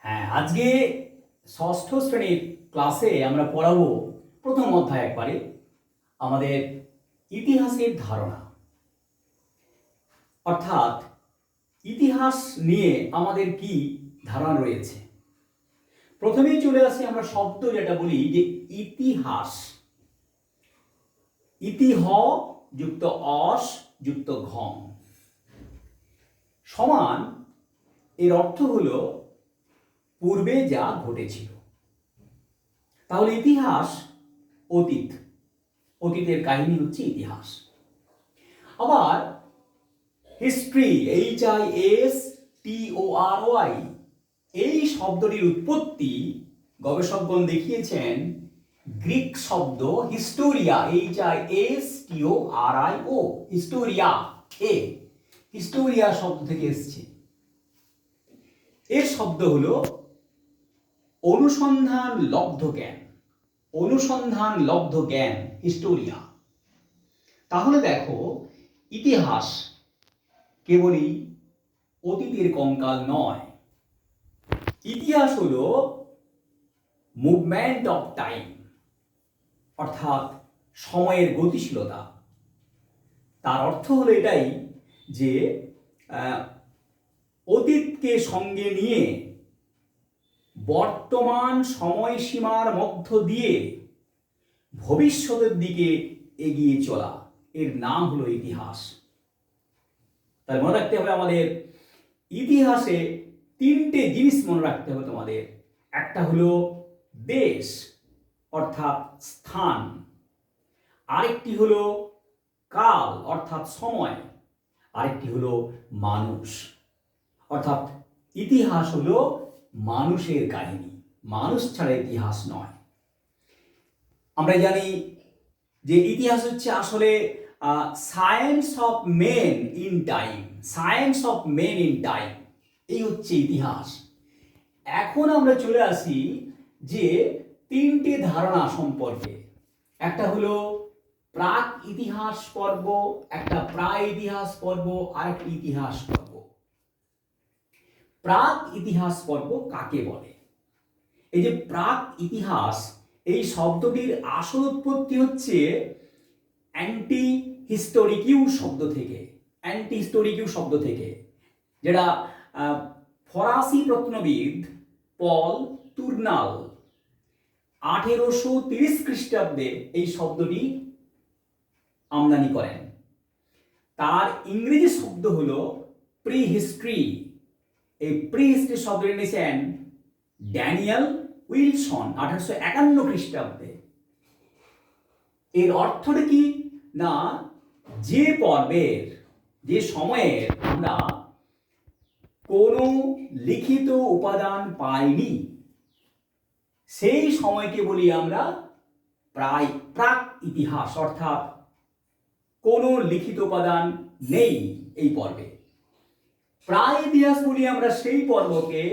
হ্যাঁ, আজকে ষষ্ঠ শ্রেণীর ক্লাসে আমরা পড়াবো প্রথম অধ্যায় একবারে আমাদের ইতিহাসের ধারণা। অর্থাৎ ইতিহাস নিয়ে আমাদের কি ধারণা রয়েছে। প্রথমেই চলে আসি আমরা শব্দ যেটা বলি যে ইতিহাস। ইতিহ যুক্ত অস যুক্ত ঘম সমান এর অর্থ হলো পূর্বে যা ঘটেছিল। তাহলে ইতিহাস অতীত, অতীতের কাহিনী হচ্ছে ইতিহাস। আবার হিস্ট্রি, HISTORY, এই শব্দটির উৎপত্তি গবেষকগণ দেখিয়েছেন গ্রিক শব্দ হিস্টোরিয়া, HISTORIO, হিস্টোরিয়া হিস্টোরিয়া শব্দ থেকে এসেছে। এর শব্দ হলো অনুসন্ধান লব্ধ জ্ঞান, অনুসন্ধান লব্ধ জ্ঞান, হিস্টোরিয়া। তাহলে দেখো, ইতিহাস কেবলই অতীতের কঙ্কাল নয়। ইতিহাস হলো মুভমেন্ট অফ টাইম, অর্থাৎ সময়ের গতিশীলতা। তার অর্থ হলো এটাই যে অতীতকে সঙ্গে নিয়ে বর্তমান সময়সীমার মধ্য দিয়ে ভবিষ্যতের দিকে এগিয়ে চলা, এর নাম হলো ইতিহাস। তাই মনে রাখতে হবে আমাদের ইতিহাসে তিনটে জিনিস মনে রাখতে হবে তোমাদের। একটা হলো দেশ অর্থাৎ স্থান, আরেকটি হলো কাল অর্থাৎ সময়, আরেকটি হলো মানুষ। অর্থাৎ ইতিহাস হলো মানুষের কাহিনী, মানুষ ছাড়া ইতিহাস নয়। আমরা জানি যে ইতিহাস হচ্ছে আসলে science of men in time, science of men in time, এই হচ্ছে ইতিহাস। এখন আমরা চলে আসি যে তিনটে ধারণা সম্পর্কে। একটা হলো প্রাক ইতিহাস পর্ব, একটা প্রায় ইতিহাস পর্ব, আর একটা ইতিহাস পর্ব। প্রাক ইতিহাস পর্ব কাকে বলে? এই যে প্রাক ইতিহাস, এই শব্দটির আসল উৎপত্তি হচ্ছে অ্যান্টি হিস্টোরিকিউ শব্দ থেকে, অ্যান্টি হিস্টোরিকিউ শব্দ থেকে, যেটা ফরাসি প্রত্নবিদ পল তুর্নাল 1830 খ্রিস্টাব্দে এই শব্দটি আমদানি করেন। তার ইংরেজি শব্দ হলো প্রি হিস্ট্রি। এই প্রি হিস্ট্রি শব্দটি নিয়েছেন ড্যানিয়েল উইলসন 1851 খ্রিস্টাব্দে। এর অর্থটা কি না, যে পর্বের, যে সময়ের আমরা কোনো লিখিত উপাদান পাইনি, সেই সময়কে বলি আমরা প্রাক ইতিহাস, অর্থাৎ কোনো লিখিত উপাদান নেই এই পর্বে। প্রায় ইতিহাস বলি আমরা সেই পর্বকে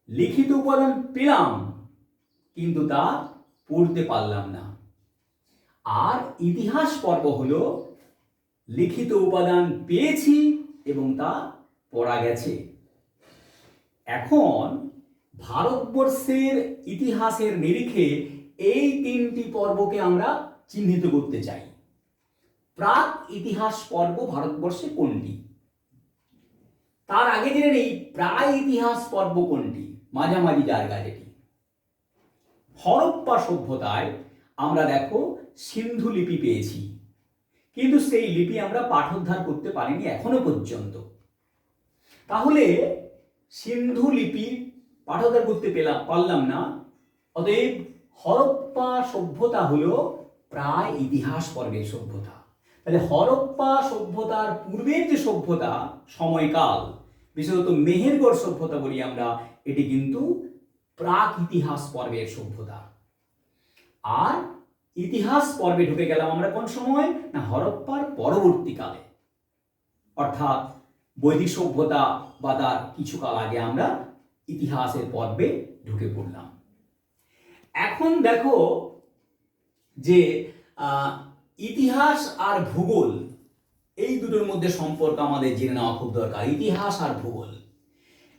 লিখিত উপাদান পেলাম কিন্তু তা পড়তে পারলাম না। আর ইতিহাস পর্ব হলো লিখিত উপাদান পেয়েছি এবং তা পড়া গেছে। এখন ভারতবর্ষের ইতিহাসের নিরিখে এই তিনটি পর্বকে আমরা চিহ্নিত করতে চাই। প্রাক ইতিহাস পর্ব ভারতবর্ষে কোনটি? তার আগে জেনে নেই প্রায় ইতিহাস পর্ব কোনটি, মাঝামাঝি জায়গা যেটি। হরপ্পা সভ্যতায় আমরা দেখো সিন্ধু লিপি পেয়েছি, কিন্তু সেই লিপি আমরা পাঠোদ্ধার করতে পারিনি এখনো পর্যন্ত। তাহলে সিন্ধু লিপি পাঠোদ্ধার করতে পারলাম না, অতএব হরপ্পা সভ্যতা হলো প্রায় ইতিহাস পর্বের সভ্যতা। তাহলে হরপ্পা সভ্যতার পূর্বের যে সভ্যতা সময়কাল, বিশেষত মেহেরগড় সভ্যতা বলি আমরা, এটি কিন্তু প্রাক ইতিহাস পর্বের সভ্যতা। আর ইতিহাস পর্বে ঢুকে গেলাম আমরা কোন সময় না, হরপ্পার পরবর্তীকালে, অর্থাৎ বৈদিক সভ্যতা বা তার কিছুকাল আগে আমরা ইতিহাসের পর্বে ঢুকে পড়লাম। এখন দেখো যে ইতিহাস আর ভূগোল, এই দুটোর মধ্যে সম্পর্ক আমাদের জেনে নেওয়া খুব দরকার, ইতিহাস আর ভূগোল।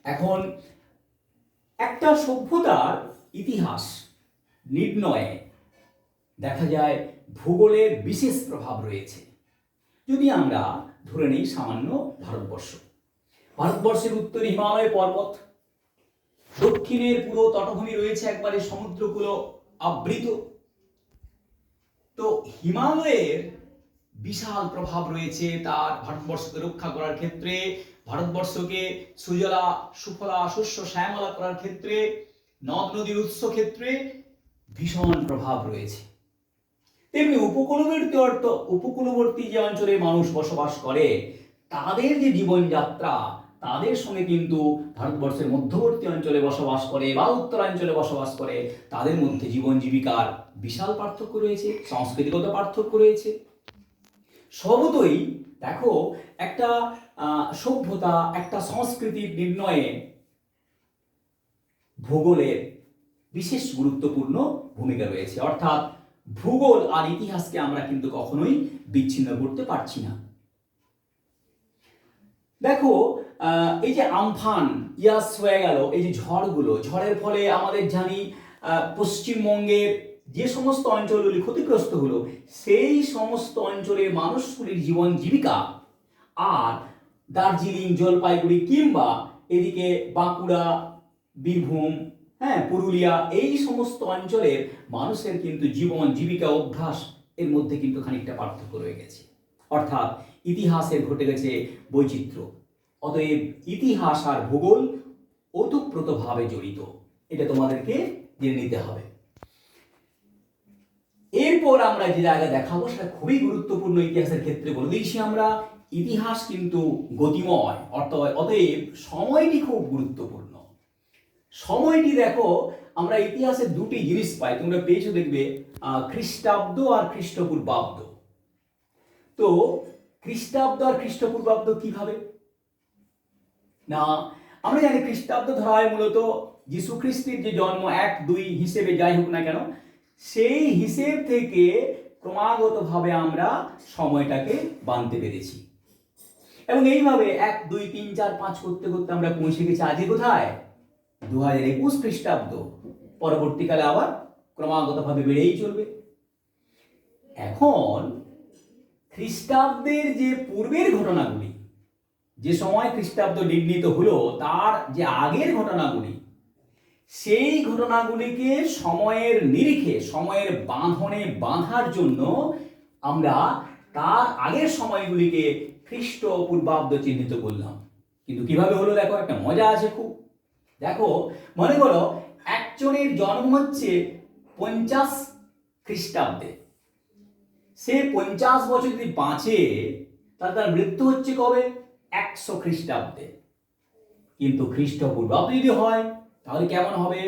এখন একটা সভ্যতার ইতিহাস নির্ণয়ে দেখা যায় ভূগোলের বিশেষ প্রভাব রয়েছে। যদি আমরা ধরে নিই সামান্য ভারতবর্ষের উত্তরে হিমালয় পর্বত, দক্ষিণের পুরো তটভূমি রয়েছে একবারে সমুদ্রকূল আবৃত। তো হিমালয়ের বিশাল প্রভাব রয়েছে তার ভারতবর্ষকে রক্ষা করার ক্ষেত্রে, ভারতবর্ষকে সুজলা সুফলা শস্য শ্যামলা করার ক্ষেত্রে, নদ নদীর উৎস ক্ষেত্রে ভীষণ প্রভাব রয়েছে। তেমনি উপকূলবর্তী যে অঞ্চলে মানুষ বসবাস করে তাদের যে জীবনযাত্রা, তাদের সঙ্গে কিন্তু ভারতবর্ষের মধ্যবর্তী অঞ্চলে বসবাস করে বা উত্তরাঞ্চলে বসবাস করে তাদের মধ্যে জীবন জীবিকার বিশাল পার্থক্য রয়েছে, সংস্কৃতিগত পার্থক্য রয়েছে। স্বভাবতই দেখো একটা সভ্যতা, একটা সংস্কৃতির নির্ণয়ে ভূগোলের বিশেষ গুরুত্বপূর্ণ ভূমিকা রয়েছে। অর্থাৎ ভূগোল আর ইতিহাসকে আমরা কিন্তু কখনোই বিচ্ছিন্ন করতে পারছি না। দেখো এই যে আমফান ইয়াস হয়ে গেল, এই যে ঝড়ের ফলে আমাদের জানি পশ্চিমবঙ্গের যে সমস্ত অঞ্চলগুলি ক্ষতিগ্রস্ত হলো, সেই সমস্ত অঞ্চলের মানুষগুলির জীবন জীবিকা আর দার্জিলিং, জলপাইগুড়ি কিংবা এদিকে বাঁকুড়া, বীরভূম, পুরুলিয়া, এই সমস্ত অঞ্চলের মানুষের কিন্তু জীবন জীবিকা অভ্যাস এর মধ্যে কিন্তু খানিকটা পার্থক্য রয়ে গেছে। অর্থাৎ ইতিহাসের ঘটে গেছে বৈচিত্র্য। অতএব ইতিহাস আর ভূগোল ওতপ্রোতভাবে জড়িত, এটা তোমাদেরকে জেনে নিতে হবে। এরপর আমরা যে জায়গা দেখাবো সেটা খুবই গুরুত্বপূর্ণ ইতিহাসের ক্ষেত্রে। বলে দিয়েছি আমরা ইতিহাস কিন্তু গতিময়, অতএব সময়টি খুব গুরুত্বপূর্ণ। সময়টি দেখো আমরা ইতিহাসে দুটি জিনিস পাই, তোমরা পেয়েছো দেখবে, খ্রিস্টাব্দ আর খ্রিস্টপূর্বাব্দ। তো খ্রিস্টাব্দ আর খ্রিস্টপূর্বাব্দ কিভাবে না, আমরা জানি খ্রিস্টাব্দ ধরা হয় মূলত যীশু খ্রিস্টের যে জন্ম 1-2 হিসেবে যাই হোক না কেন, সেই হিসেব থেকে ক্রমাগতভাবে আমরা সময়টাকে বানতে পেরেছি এবং এইভাবে 1, 2, 3, 4, 5 করতে করতে আমরা পৌঁছে গেছি আজকে কোথায়, 2021 খ্রিস্টাব্দ। পরবর্তীকালে আবার ক্রমাগতভাবে বেড়েই চলবে। এখন খ্রিস্টাব্দের যে পূর্বের ঘটনাগুলি, যে সময় খ্রিস্টাব্দ নির্ণীত হলো তার যে আগের ঘটনাগুলি, সেই ঘটনাগুলিকে সময়ের নিরিখে, সময়ের বাঁধনে বাঁধার জন্য আমরা তার আগের সময়গুলিকে খ্রিস্টপূর্বাব্দ চিহ্নিত করলাম। কিন্তু কিভাবে হলো দেখো, একটা মজা আছে খুব। দেখো মনে করো একজনের জন্ম হচ্ছে 50 খ্রিস্টাব্দে, সে 50 বছর যদি বাঁচে তাহলে তার মৃত্যু হচ্ছে কবে, 100 খ্রিস্টাব্দে। কিন্তু খ্রিস্টপূর্বাব্দ যদি হয় তাহলে কেমন হবে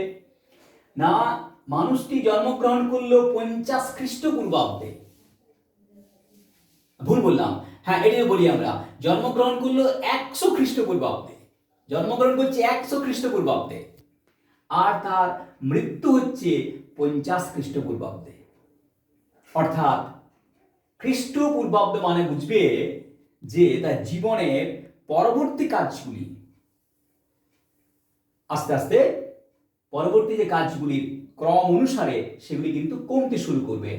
না, মানুষটি জন্মগ্রহণ করলো 50 খ্রিস্টপূর্বাব্দে, ভুল বললাম, এটাই বলি আমরা, জন্মগ্রহণ করলো 100 খ্রিস্টপূর্বাব্দে, জন্মগ্রহণ করছে 100 খ্রিস্টপূর্বাব্দে, আর তার মৃত্যু হচ্ছে 50 খ্রিস্টপূর্বাব্দে। অর্থাৎ খ্রিস্টপূর্বাব্দ মানে বুঝবে যে তার জীবনের পরবর্তী কাজগুলি আস্তে আস্তে পরবর্তী যে কাজগুলির ক্রম অনুসারে সেগুলি কিন্তু কমতে শুরু করবে।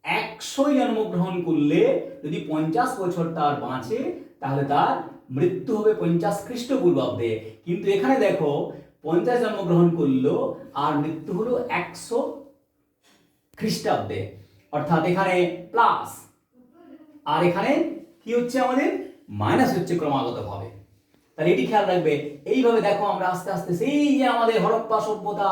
100 জন্মগ্রহণ করলে যদি 50 বছর তার বাঁচে তাহলে তার মৃত্যু হবে 50 খ্রিস্টপূর্বাব্দে। কিন্তু এখানে দেখো 50 জন্মগ্রহণ করলো আর মৃত্যু হলো 100 খ্রিস্টাব্দে, অর্থাৎ এখানে প্লাস আর এখানে কি হচ্ছে, আমাদের মাইনাস হচ্ছে ক্রমাগতভাবে। তাহলে এটি খেয়াল রাখবে। এইভাবে দেখো আমরা আস্তে আস্তে সেই যে আমাদের হরপ্পা সভ্যতা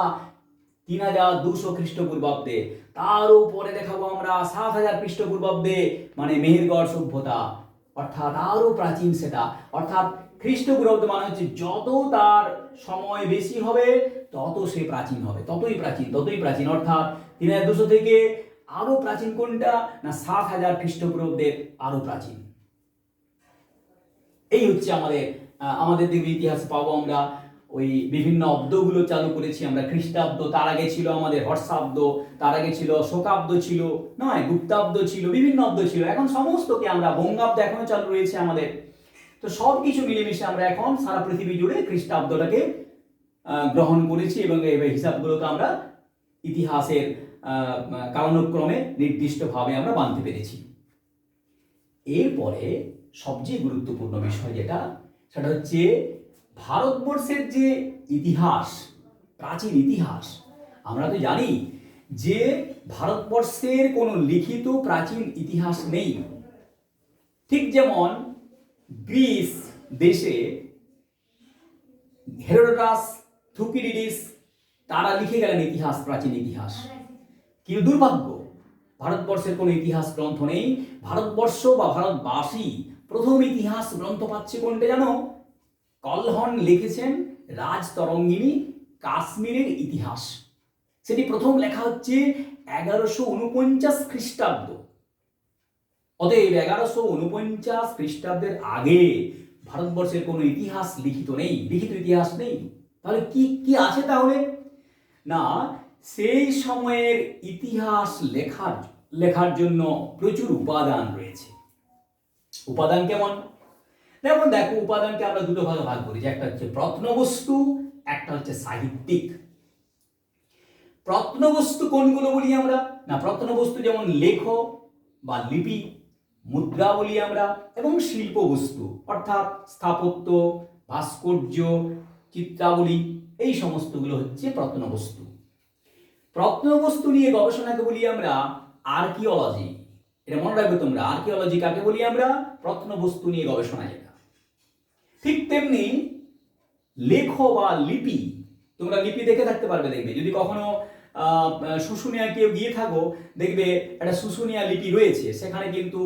3200 খ্রিস্টপূর্বাব্দে, তার উপরে দেখাবো আমরা 7000 খ্রিস্টপূর্বাব্দে মানে মেহেরগড় সভ্যতা, অর্থাৎ আরো প্রাচীন সেটা। অর্থাৎ খ্রিস্টপূর্বাব্দ মানে হচ্ছে যত তার সময় বেশি হবে তত সে প্রাচীন হবে, ততই প্রাচীন। অর্থাৎ 3200 থেকে আরো প্রাচীন কোনটা না, 7000 খ্রিস্টপূর্বাব্দের আরো প্রাচীন। এই হচ্ছে আমাদের দেখবে ইতিহাসে পাবো আমরা ওই বিভিন্ন অব্দগুলো চালু করেছি আমরা। খ্রিস্টাব্দ, তার আগে ছিল আমাদের হর্ষাব্দ, তার আগে ছিল শকাব্দ, ছিল নয় গুপ্তাব্দ, ছিল বিভিন্ন অব্দ ছিল। এখন সমস্তকে আমরা বঙ্গাব্দ এখনো চালু রয়েছে আমাদের। তো সব কিছু মিলেমিশে আমরা এখন সারা পৃথিবী জুড়ে খ্রিস্টাব্দটাকে গ্রহণ করেছি এবং এই হিসাবগুলোকে আমরা ইতিহাসের কালানুক্রমে নির্দিষ্টভাবে আমরা মানতে পেরেছি। এরপরে সবচেয়ে গুরুত্বপূর্ণ বিষয় যেটা, সেটা হচ্ছে ভারতবর্ষের যে ইতিহাস, প্রাচীন ইতিহাস। আমরা তো জানি যে ভারতবর্ষের কোনো লিখিত প্রাচীন ইতিহাস নেই। ঠিক যেমন গ্রিস দেশে হেরোডোটাস, থুকিডিডিস তারা লিখে গেলেন ইতিহাস, প্রাচীন ইতিহাস। কিন্তু দুর্ভাগ্য, ভারতবর্ষের কোনো ইতিহাস গ্রন্থ নেই। ভারতবর্ষ বা ভারতবাসী প্রথম ইতিহাস গ্রন্থ পাচ্ছে কোনটা জানো? কলহন লিখেছেন রাজতরঙ্গিনী কাশ্মীরের ইতিহাস। সেটি প্রথম লেখা হচ্ছে 1149 খ্রিস্টাব্দ। অতএব 1149 খ্রিস্টাব্দের আগে ভারতবর্ষের কোনো ইতিহাস লিখিত নেই, লিখিত ইতিহাস নেই। তাহলে কি কি আছে তাহলে? না, সেই সময়ের ইতিহাস লেখার জন্য প্রচুর উপাদান রয়েছে। উপাদান কেমন? যেমন দেখো, উপাদানকে আমরা দুটো ভাগে ভাগ করি, একটা হচ্ছে প্রত্নবস্তু, একটা হচ্ছে সাহিত্যিক। প্রত্নবস্তু কোনগুলো বলি আমরা? না, প্রত্নবস্তু যেমন লেখ বা লিপি, মুদ্রা বলি আমরা, এবং শিল্প বস্তু অর্থাৎ স্থাপত্য, ভাস্কর্য, চিত্রাবলী, এই সমস্তগুলো হচ্ছে প্রত্নবস্তু। প্রত্নবস্তু নিয়ে গবেষণাকে বলি আমরা আর্কিওলজি। এটা মনে রাখবে তোমরা, আর্কিওলজি কাকে বলি আমরা? প্রত্নবস্তু নিয়ে গবেষণা যেটা। ঠিক তেমনি লেখ বা লিপি, তোমরা লিপি দেখে থাকতে পারবে, দেখবে যদি কখনো শুশুনিয়া কেউ গিয়ে থাকো, দেখবে একটা শুশুনিয়া লিপি রয়েছে, সেখানে কিন্তু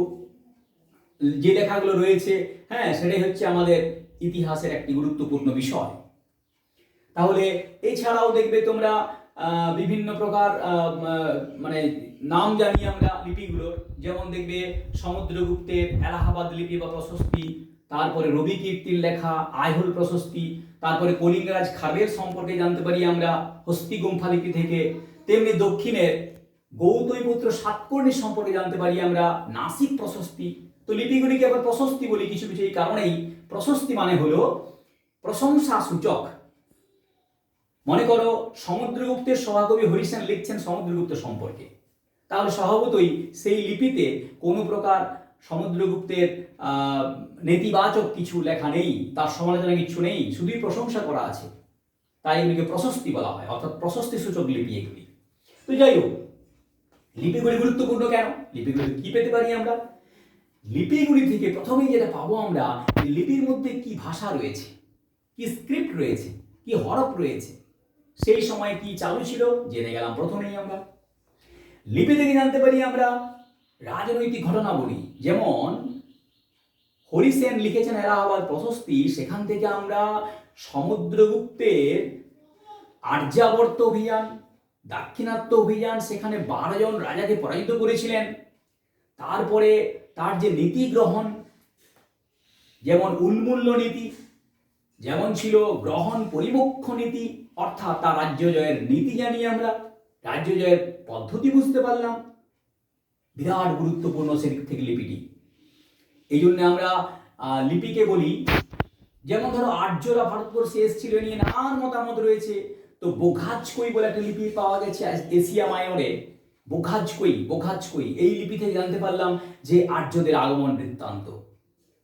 যে লেখাগুলো রয়েছে, হ্যাঁ, সেটাই হচ্ছে আমাদের ইতিহাসের একটি গুরুত্বপূর্ণ বিষয়। তাহলে এছাড়াও দেখবে তোমরা বিভিন্ন প্রকার মানে নাম জানি আমরা লিপিগুলোর, যেমন দেখবে সমুদ্রগুপ্তের এলাহাবাদ লিপি বা প্রশস্তি, তারপরে রবি কীর্তির লেখা আইহোল প্রশস্তি, তারপরে কলিঙ্গরাজ খাবের সম্পর্কে জানতে পারি আমরা হস্তিগুম্ফা লিপি থেকে। তেমনি দক্ষিণের গৌতমীপুত্র সাতকর্ণী সম্পর্কে জানতে পারি আমরা নাসিক প্রশস্তি। তো লিপিগুলিকে আবার প্রশস্তি বলি কিছু কিছু এই কারণেই, প্রশস্তি মানে হলো প্রশংসা সূচক। মনে করো সমুদ্রগুপ্তের সভাকবি হরিসেন লিখছেন সমুদ্রগুপ্ত সম্পর্কে, তাহলে স্বভাবতই সেই লিপিতে কোনো প্রকার সমুদ্রগুপ্তের নেতিবাচক কিছু লেখা নেই, তার সমালোচনা কিছু নেই, শুধুই প্রশংসা করা আছে। তাই এগুলিকে প্রশস্তি বলা হয়, অর্থাৎ প্রশস্তি সূচক লিপি এগুলি। তো যাই হোক, লিপিগুলি গুরুত্বপূর্ণ কেন? লিপিগুলি কি পেতে পারি আমরা? লিপিগুলি থেকে প্রথমেই যেটা পাবো আমরা, লিপির মধ্যে কি ভাষা রয়েছে, কি স্ক্রিপ্ট রয়েছে, কি হরফ রয়েছে, সেই সময় কি চালু ছিল জেনে গেলাম প্রথমেই আমরা। লিপি থেকে জানতে পারি আমরা রাজনৈতিক ঘটনাবলী, যেমন হরিসেন লিখেছেন এলাহাবাদ প্রশস্তি, সেখান থেকে আমরা সমুদ্রগুপ্তের আর্যাবর্ত অভিযান, দাক্ষিণাত্য অভিযান, সেখানে 12 জন রাজাকে পরাজিত করেছিলেন, তারপরে তার যে নীতি গ্রহণ, যেমন উন্মূল্য নীতি, যেমন ছিল গ্রহণ পরিমোক্ষ নীতি, অর্থাৎ তার রাজ্য জয়ের নীতি জানি আমরা, রাজ্য জয়ের পদ্ধতি বুঝতে পারলাম। বিরাট গুরুত্বপূর্ণ সেদিক থেকে লিপিটি। এই জন্য আমরা লিপিকে বলি, যেমন ধরো আর্যরা ভারতবর্ষে এসেছিল নিয়ে নানান মতামত রয়েছে। তো বোঘাজকই বলে একটা লিপি পাওয়া গেছে এশিয়া মাইনরে, বোঘাজকই এই লিপি থেকে জানতে পারলাম যে আর্যদের আগমন বৃত্তান্ত।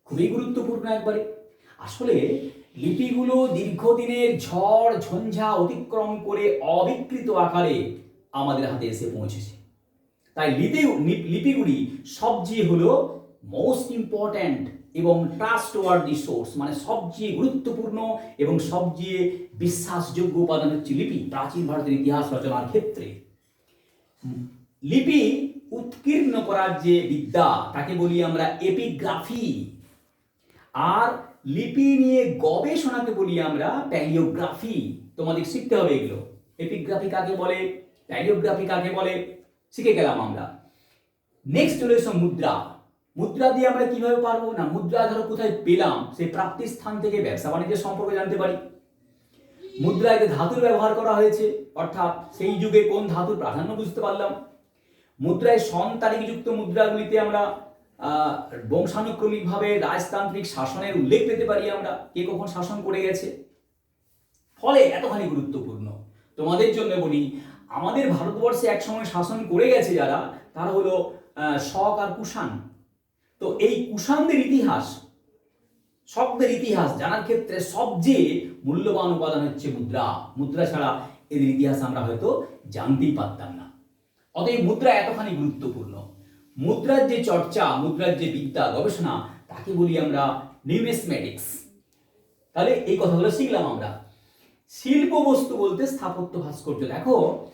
খুবই গুরুত্বপূর্ণ একবারে। আসলে লিপিগুলো দীর্ঘদিনের ঝড় ঝঞ্ঝা অতিক্রম করে অবিকৃত আকারে আমাদের হাতে এসে পৌঁছেছে। তাই লিপিগুলি সবচেয়ে হলো মোস্ট ইম্পর্ট্যান্ট এবং ট্রাস্টওয়ার্দি সোর্স, মানে সবচেয়ে গুরুত্বপূর্ণ এবং সবচেয়ে বিশ্বাসযোগ্য উপাদান হচ্ছে লিপি প্রাচীন ভারতের ইতিহাস রচনার ক্ষেত্রে। লিপি উৎকীর্ণ করার যে বিদ্যা, তাকে বলি আমরা এপিগ্রাফি। আর লিপি নিয়ে গবেষণাকে বলি আমরা প্যালিওগ্রাফি। তোমাদের শিখতে হবে এগুলো। এপিগ্রাফি কাকে বলে, প্যালিওগ্রাফি কাকে বলে, শিখে গেলাম আমরা। নেক্সট হলো মুদ্রা। মুদ্রা দিয়ে আমরা কিভাবে পারবো? না, মুদ্রা ধরো কোথায় পেলাম, সেই প্রাপ্তি স্থান থেকে ব্যবসা বাণিজ্যের সম্পর্কে জানতে পারি। মুদ্রায় ধাতুর ব্যবহার করা হয়েছে, অর্থাৎ সেই যুগে কোন ধাতুর প্রাধান্য বুঝতে পারলাম। মুদ্রায় সন তারিখযুক্ত মুদ্রাগুলিতে আমরা বংশানুক্রমিকভাবে রাজতান্ত্রিক শাসনের উল্লেখ পেতে পারি আমরা, কে কখন শাসন করে গেছে। ফলে এতখানি গুরুত্বপূর্ণ। তোমাদের জন্য বলি, আমাদের ভারতবর্ষে একসময় শাসন করে গেছে যারা, তারা হলো শক আর কুষাণ। তো এই কুষাণদের ইতিহাস, শকদের ইতিহাস জানার ক্ষেত্রে সবচেয়ে মূল্যবান উপাদান হচ্ছে মুদ্রা। মুদ্রা ছাড়া এদের ইতিহাস আমরা হয়তো জানতেই পারতাম না। অতএব মুদ্রা এতখানি গুরুত্বপূর্ণ। মুদ্রার যে চর্চা, মুদ্রার যে বিদ্যা গবেষণা, তাকে বলি আমরা নিউমিসমেটিক্স। তাহলে এই কথাগুলো শিখলাম আমরা। শিল্প বস্তু বলতে স্থাপত্য ভাস্কর্য। দেখো,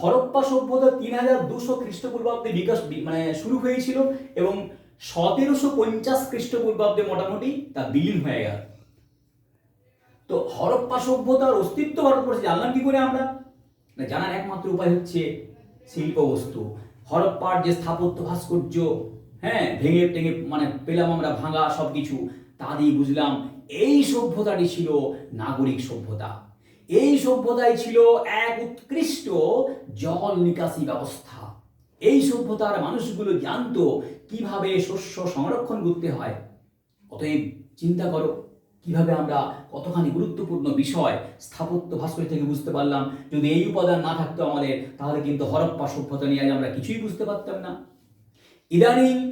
হরপ্পা সভ্যতা 3200 খ্রিস্টপূর্বাব্দে বিকাশ শুরু হয়েছিল এবং 1750 খ্রিস্টপূর্বাব্দে মোটামুটি তা বিলীন হয়ে গেল। তো হরপ্পা সভ্যতার অস্তিত্ব ভারতবর্ষে জানলাম কি করে আমরা? জানার একমাত্র উপায় হচ্ছে শিল্প বস্তু। হরপ্পার যে স্থাপত্য ভাস্কর্য, হ্যাঁ, ভেঙে টেঙে পেলাম আমরা ভাঙা সবকিছু, তা দিয়ে বুঝলাম এই সভ্যতাটি ছিল নাগরিক সভ্যতা। এই সভ্যতায় ছিল এক উৎকৃষ্ট জল নিকাশি ব্যবস্থা। এই সভ্যতার মানুষগুলো জানতো কিভাবে শস্য সংরক্ষণ করতে হয়। অতএব চিন্তা করো কিভাবে আমরা কতখানি গুরুত্বপূর্ণ বিষয় স্থাপত্য ভাস্কর্য থেকে বুঝতে পারলাম। যদি এই উপাদান না থাকতো আমাদের, তাহলে কিন্তু হরপ্পা সভ্যতা নিয়ে আমরা কিছুই বুঝতে পারতাম না। ইদানিং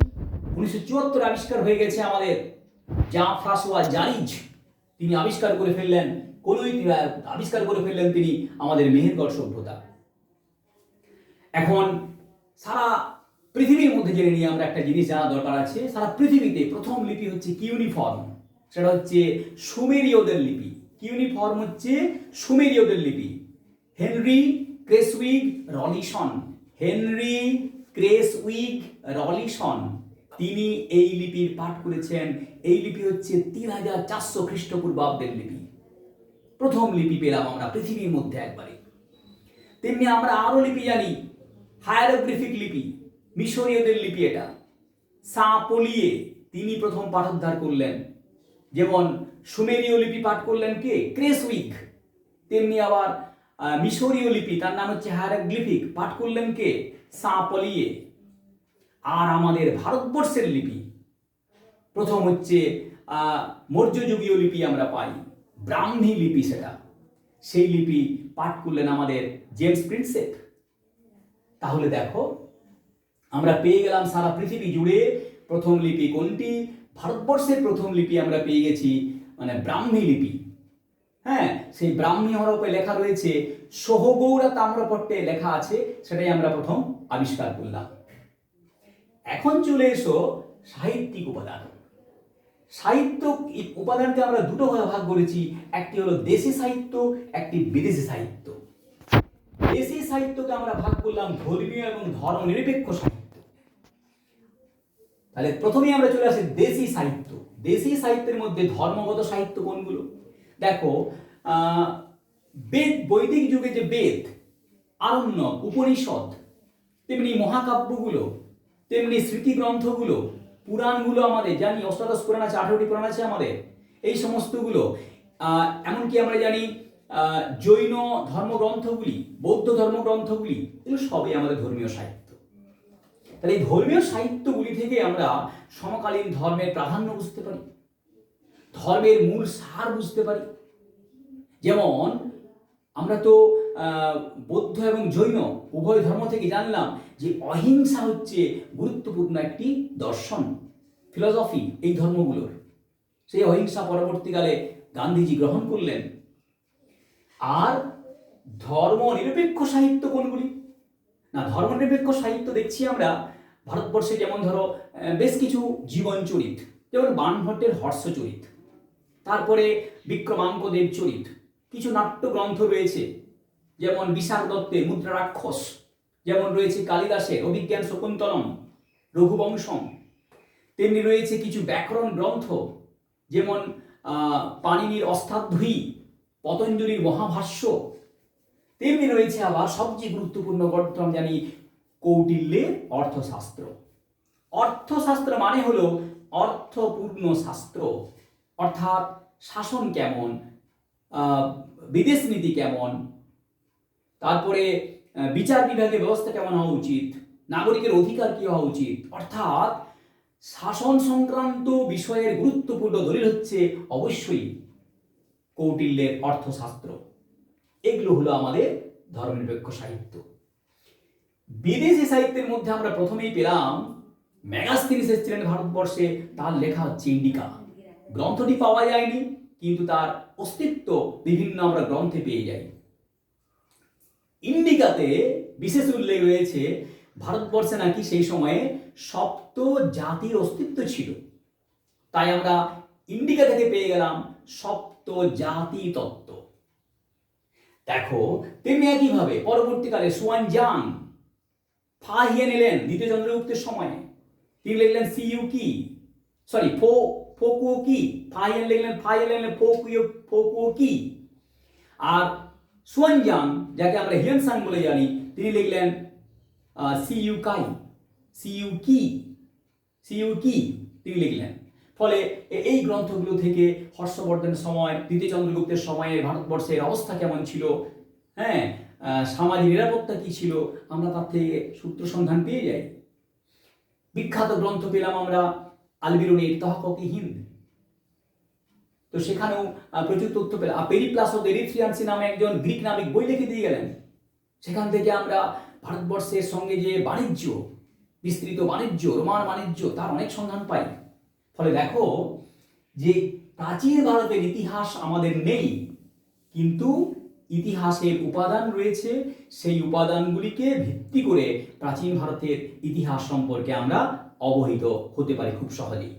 1974 আবিষ্কার হয়ে গেছে আমাদের জাঁ-ফ্রাঁসোয়া জারিজ। তিনি আবিষ্কার করে ফেললেন তিনি আমাদের মেহেরগড় সভ্যতা। এখন সারা পৃথিবীর মধ্যে জেনে নিয়ে আমরা একটা জিনিস জানা দরকার আছে। সারা পৃথিবীতে প্রথম লিপি হচ্ছে কিউনিফর্ম, সেটা হচ্ছে সুমেরীয়দের লিপি। কিউনিফর্ম হচ্ছে সুমেরীয়দের লিপি। হেনরি ক্রেসউইগ রলিসন তিনি এই লিপির পাঠ করেছেন। এই লিপি হচ্ছে 3400 খ্রিস্টপূর্বাব্দের লিপি। প্রথম লিপি পেলাম আমরা পৃথিবীর মধ্যে একবারে। তেমনি আমরা আরো লিপি জানি, হায়ারোগ্লিফিক লিপি, মিশরীয়দের লিপি। এটা সাঁ-পলিয়ে তিনি প্রথম পাঠোদ্ধার করলেন। যেমন সুমেরীয় লিপি পাঠ করলেন কে? ক্রেসউইগ। তেমনি আবার মিশরীয় লিপি, তার নাম হচ্ছে হায়ারোগ্লিফিক, পাঠ করলেন কে? সাঁ-পলিয়ে। আর আমাদের ভারতবর্ষের লিপি প্রথম হচ্ছে মৌর্যযুগীয় লিপি আমরা পাই, ব্রাহ্মী লিপি। সেই লিপি পাঠ করলেন আমাদের জেমস প্রিন্সেপ। তাহলে দেখো, আমরা পেয়ে গেলাম সারা পৃথিবী জুড়ে প্রথম লিপি কোনটি? ভারতবর্ষের প্রথম লিপি আমরা পেয়ে গেছি ব্রাহ্মী লিপি। হ্যাঁ, সেই ব্রাহ্মী হরপে লেখা রয়েছে, সহগৌরা তাম্রপট্টে লেখা আছে, সেটাই আমরা প্রথম আবিষ্কার করলাম। এখন চলে এসো সাহিত্যিক উপাদান। সাহিত্য উপাদানকে আমরা দুটো ভাগ করেছি, একটি হলো দেশি সাহিত্য, একটি বিদেশি সাহিত্য। দেশি সাহিত্যকে আমরা ভাগ করলাম ধর্মীয় এবং ধর্ম নিরপেক্ষ সাহিত্য। তাহলে প্রথমেই আমরা চলে আসি দেশি সাহিত্য। দেশি সাহিত্যের মধ্যে ধর্মগত সাহিত্য কোনগুলো? দেখো, বেদ, বৈদিক যুগে যে বেদ, আরণ্যক, উপনিষদ, তেমনি মহাকাব্যগুলো, তেমনি স্মৃতিগ্রন্থগুলো, পুরাণগুলো আমাদের জানি, অষ্টাদশ পুরাণ আছে, 18টি পুরাণ আছে আমাদের, এই সমস্তগুলো। এমনকি আমরা জানি জৈন ধর্মগ্রন্থগুলি, বৌদ্ধ ধর্মগ্রন্থগুলি, এগুলো সবই আমাদের ধর্মীয় সাহিত্য। তাহলে এই ধর্মীয় সাহিত্যগুলি থেকে আমরা সমকালীন ধর্মের প্রাধান্য বুঝতে পারি, ধর্মের মূল সার বুঝতে পারি। যেমন আমরা তো বৌদ্ধ এবং জৈন উভয় ধর্ম থেকে জানলাম যে অহিংসা হচ্ছে গুরুত্বপূর্ণ একটি দর্শন, ফিলসফি এই ধর্মগুলোর। সেই অহিংসা পরবর্তীকালে গান্ধীজি গ্রহণ করলেন। আর ধর্ম নিরপেক্ষ সাহিত্য কোনগুলি? না, ধর্মনিরপেক্ষ সাহিত্য দেখছি আমরা ভারতবর্ষে, যেমন ধরো বেশ কিছু জীবন চরিত, যেমন বাণভট্টের হর্ষচরিত, তারপরে বিক্রমাঙ্ক দেব চরিত, কিছু নাট্যগ্রন্থ রয়েছে, যেমন বিশাখ দত্তের মুদ্রা রাক্ষস, যেমন রয়েছে কালিদাসের অভিজ্ঞান শকুন্তলম, রঘুবংশম। তেমনি রয়েছে কিছু ব্যাকরণ গ্রন্থ, যেমন পাণিনির অষ্টাধ্যায়ী, পতঞ্জলির মহাভাষ্য। তেমনি রয়েছে আবার সবচেয়ে গুরুত্বপূর্ণ গ্রন্থ আমি জানি কৌটিল্যের অর্থশাস্ত্র। অর্থশাস্ত্র মানে হলো অর্থপূর্ণ শাস্ত্র, অর্থাৎ শাসন কেমন, বিদেশ নীতি কেমন, তারপরে বিচার বিভাগের ব্যবস্থা কেমন হওয়া উচিত, নাগরিকের অধিকার কি হওয়া উচিত, অর্থাৎ শাসন সংক্রান্ত বিষয়ের গুরুত্বপূর্ণ দলিল হচ্ছে অবশ্যই কৌটিল্যের অর্থশাস্ত্র। এগুলো হলো আমাদের ধর্মনিরপেক্ষ সাহিত্য। বিদেশি সাহিত্যের মধ্যে আমরা প্রথমেই পেলাম ম্যাগাস্তিনিস এসেছিলেন ভারতবর্ষে, তার লেখা হচ্ছে ইন্ডিকা। গ্রন্থটি পাওয়া যায়নি, কিন্তু তার অস্তিত্ব বিভিন্ন আমরা গ্রন্থে পেয়ে যাই। ইন্ডিকাতে বিশেষ উল্লেখ রয়েছে ভারতবর্ষে নাকি সেই সময়ে সপ্ত জাতির অস্তিত্ব ছিল। তাই আমরা ইন্ডিকা থেকে পেয়ে গেলাম সপ্ত জাতি তত্ত্ব। দেখো, তেমনি একইভাবে পরবর্তীকালে সুয়ানজাং ফা হিয়েন এলেন দ্বিতীয় চন্দ্রগুপ্তের সময়ে। তিনি লিখলেন সিইউ কি, সরি ফোকুও কি, ফা হিয়েন লিখলেন ফোকুও কি। আর সুয়ানজাং, যাকে আমরা হিয়েনসাং বলে জানি, তিনি লিখলেন সিইউ কি তিনি লিখলেন। ফলে এই গ্রন্থগুলো থেকে হর্ষবর্ধনের সময়, দ্বিতীয় চন্দ্রগুপ্তের সময়ে ভারতবর্ষের অবস্থা কেমন ছিল, হ্যাঁ, সামাজিক নিরাপত্তা কি ছিল, আমরা তার থেকে সূত্র সন্ধান পেয়ে যাই। বিখ্যাত গ্রন্থ পেলাম আমরা আলবিরুনির তহককি হিন্দ, তো সেখানেও প্রচুর তথ্য পেলাম। পেরিপ্লাসড এরিথ্রিয়ানসি নামে একজন গ্রিক নাবিক বই লিখে দিয়ে গেলেন। সেখান থেকে আমরা ভারতবর্ষের সঙ্গে যে বাণিজ্য, বিস্তৃত বাণিজ্য, রোমান বাণিজ্য, তার অনেক সন্ধান পাই। ফলে দেখো যে প্রাচীন ভারতের ইতিহাস আমাদের নেই, কিন্তু ইতিহাসের উপাদান রয়েছে। সেই উপাদানগুলিকে ভিত্তি করে প্রাচীন ভারতের ইতিহাস সম্পর্কে আমরা অবহিত হতে পারি খুব সহজেই।